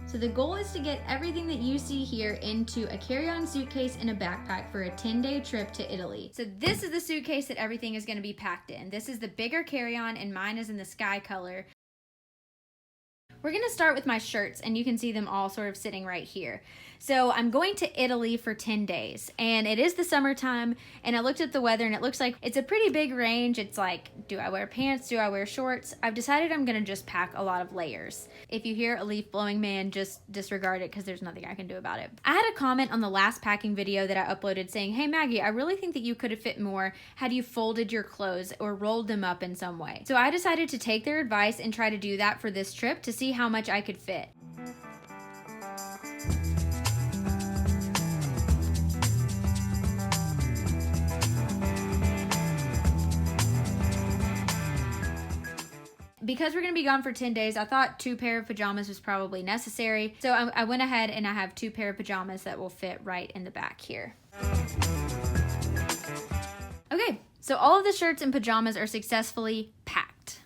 So the goal is to get everything that you see here into a carry-on suitcase and a backpack for a 10-day trip to Italy. So this is the suitcase that everything is going to be packed in. This is the bigger carry-on and mine is in the sky color. We're going to start with my shirts, and you can see them all sort of sitting right here. So I'm going to Italy for 10 days, and it is the summertime, and I looked at the weather, and it looks like it's a pretty big range. It's like, do I wear pants? Do I wear shorts? I've decided I'm going to just pack a lot of layers. If you hear a leaf blowing, man, just disregard it because there's nothing I can do about it. I had a comment on the last packing video that I uploaded saying, hey Maggie, I really think that you could have fit more had you folded your clothes or rolled them up in some way. So I decided to take their advice and try to do that for this trip to see how much I could fit. Because we're going to be gone for 10 days, I thought 2 pair of pajamas was probably necessary. So I went ahead and I have 2 pair of pajamas that will fit right in the back here. Okay, so all of the shirts and pajamas are successfully packed.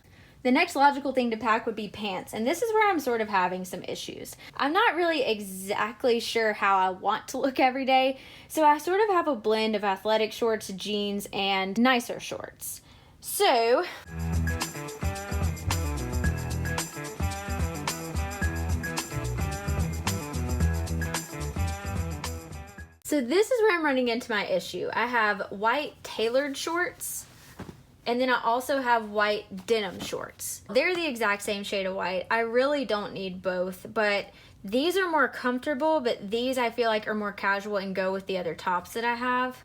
The next logical thing to pack would be pants, and this is where I'm sort of having some issues. I'm not really exactly sure how I want to look every day, so I sort of have a blend of athletic shorts, jeans, and nicer shorts. So this is where I'm running into my issue. I have white tailored shorts, and then I also have white denim shorts. They're the exact same shade of white. I really don't need both, but these are more comfortable, but these I feel like are more casual and go with the other tops that I have.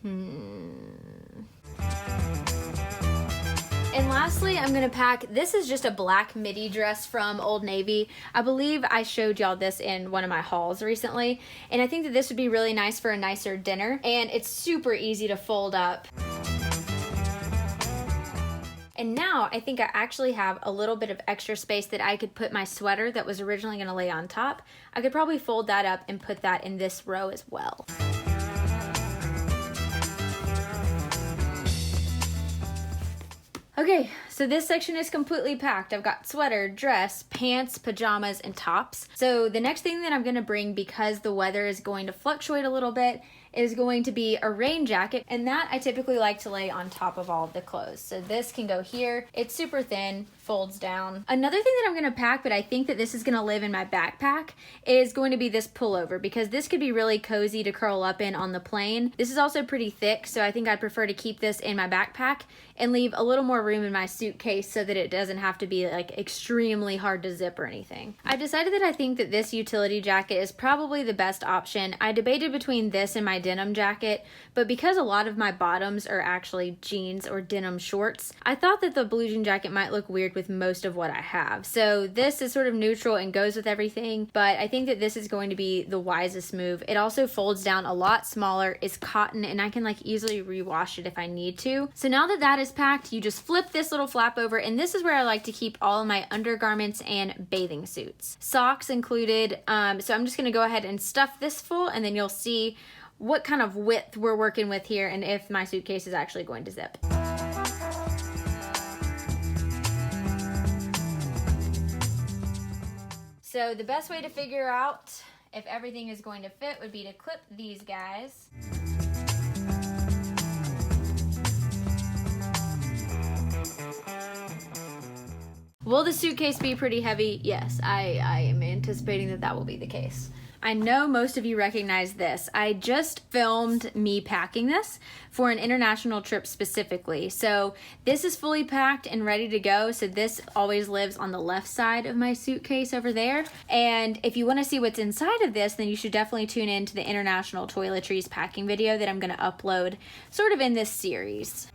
And lastly, I'm gonna pack, this is just a black midi dress from Old Navy. I believe I showed y'all this in one of my hauls recently, and I think that this would be really nice for a nicer dinner, and it's super easy to fold up. And now I think I actually have a little bit of extra space that I could put my sweater that was originally gonna lay on top. I could probably fold that up and put that in this row as well. Okay, so this section is completely packed. I've got sweater, dress, pants, pajamas, and tops. So the next thing that I'm gonna bring, because the weather is going to fluctuate a little bit, is going to be a rain jacket, and that I typically like to lay on top of all of the clothes. So this can go here. It's super thin, folds down. Another thing that I'm gonna pack, but I think that this is gonna live in my backpack, is going to be this pullover, because this could be really cozy to curl up in on the plane. This is also pretty thick, so I think I'd prefer to keep this in my backpack and leave a little more room in my suitcase so that it doesn't have to be like extremely hard to zip or anything. I decided that I think that this utility jacket is probably the best option. I debated between this and my denim jacket, but because a lot of my bottoms are actually jeans or denim shorts, I thought that the blue jean jacket might look weird with most of what I have. So this is sort of neutral and goes with everything, but I think that this is going to be the wisest move. It also folds down a lot smaller, is cotton, and I can like easily rewash it if I need to. So now that that is packed, you just flip this little flap over, and this is where I like to keep all of my undergarments and bathing suits. Socks included, so I'm just gonna go ahead and stuff this full, and then you'll see what kind of width we're working with here and if my suitcase is actually going to zip. So the best way to figure out if everything is going to fit would be to clip these guys. Will the suitcase be pretty heavy? Yes, I am anticipating that that will be the case. I know most of you recognize this. I just filmed me packing this for an international trip specifically. So this is fully packed and ready to go. So this always lives on the left side of my suitcase over there. And if you want to see what's inside of this, then you should definitely tune in to the international toiletries packing video that I'm going to upload sort of in this series.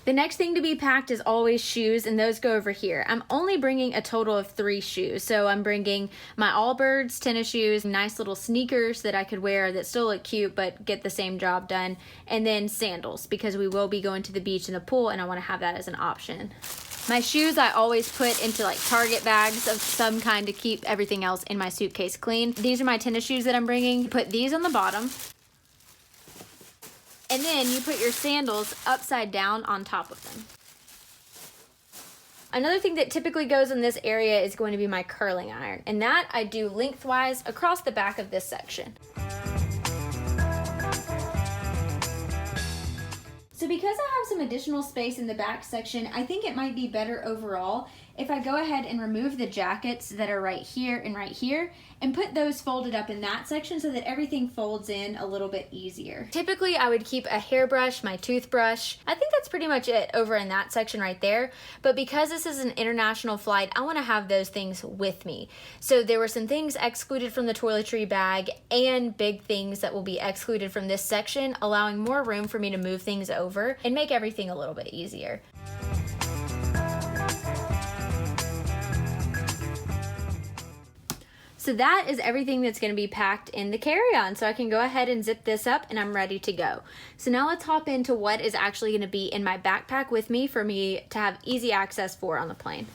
The next thing to be packed is always shoes, and those go over here. I'm only bringing a total of 3 shoes. So I'm bringing my Allbirds tennis shoes, nice little sneakers that I could wear that still look cute but get the same job done, and then sandals, because we will be going to the beach and the pool and I want to have that as an option. My shoes I always put into like Target bags of some kind to keep everything else in my suitcase clean. These are my tennis shoes that I'm bringing. Put these on the bottom. And then you put your sandals upside down on top of them. Another thing that typically goes in this area is going to be my curling iron, and that I do lengthwise across the back of this section. So because I have some additional space in the back section, I think it might be better overall if I go ahead and remove the jackets that are right here and put those folded up in that section so that everything folds in a little bit easier. Typically, I would keep a hairbrush, my toothbrush. I think that's pretty much it over in that section right there. But because this is an international flight, I want to have those things with me. So there were some things excluded from the toiletry bag and big things that will be excluded from this section, allowing more room for me to move things over and make everything a little bit easier. So that is everything that's going to be packed in the carry-on. So I can go ahead and zip this up and I'm ready to go. So now let's hop into what is actually going to be in my backpack with me for me to have easy access for on the plane.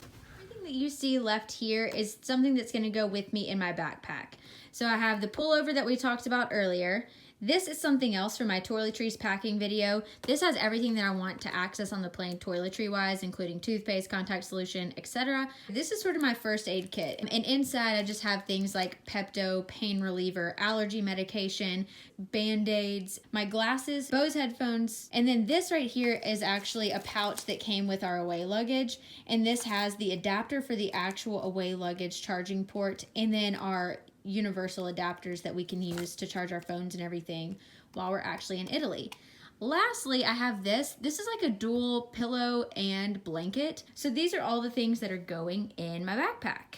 Everything that you see left here is something that's going to go with me in my backpack. So I have the pullover that we talked about earlier. This is something else from my toiletries packing video. This has everything that I want to access on the plane toiletry-wise, including toothpaste, contact solution, etc. This is sort of my first aid kit. And inside I just have things like Pepto, pain reliever, allergy medication, Band-Aids, my glasses, Bose headphones, and then this right here is actually a pouch that came with our away luggage. And this has the adapter for the actual away luggage charging port, and then our universal adapters that we can use to charge our phones and everything while we're actually in Italy. Lastly, I have this. This is like a dual pillow and blanket. So these are all the things that are going in my backpack.